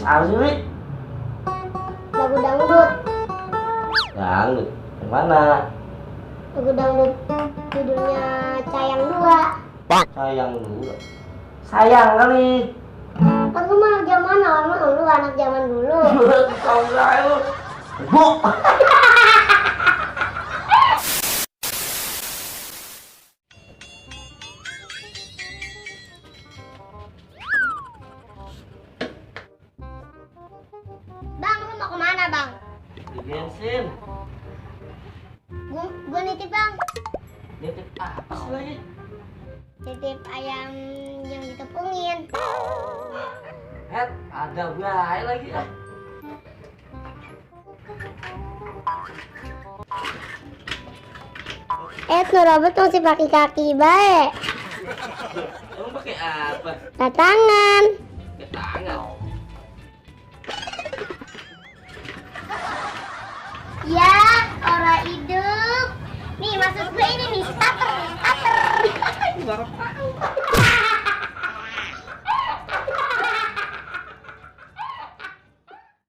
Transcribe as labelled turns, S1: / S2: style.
S1: Apa sih, Wi?
S2: Lagu dangdut.
S1: Dangdut. Yang mana?
S2: Lagu dangdut judulnya Sayang Dua.
S1: Sayang dulu. Sayang kali.
S2: Kan lu mah zaman awal mah lu anak zaman dulu.
S1: Kau enggak lu. Bu.
S2: Bang, lu mau kemana bang?
S1: Di bensin.
S2: Gua nitip bang.
S1: Nitip apa sih lagi?
S2: Titip ayam yang ditepungin.
S1: Ada baik lagi ah.
S2: Robot masih pakai kaki baik.
S1: Emang pakai apa?
S2: Tangan.
S1: Pakai tangan.
S2: Ya, orang hidup. Nih maksud gue ini nih starter.
S1: Baru tahu.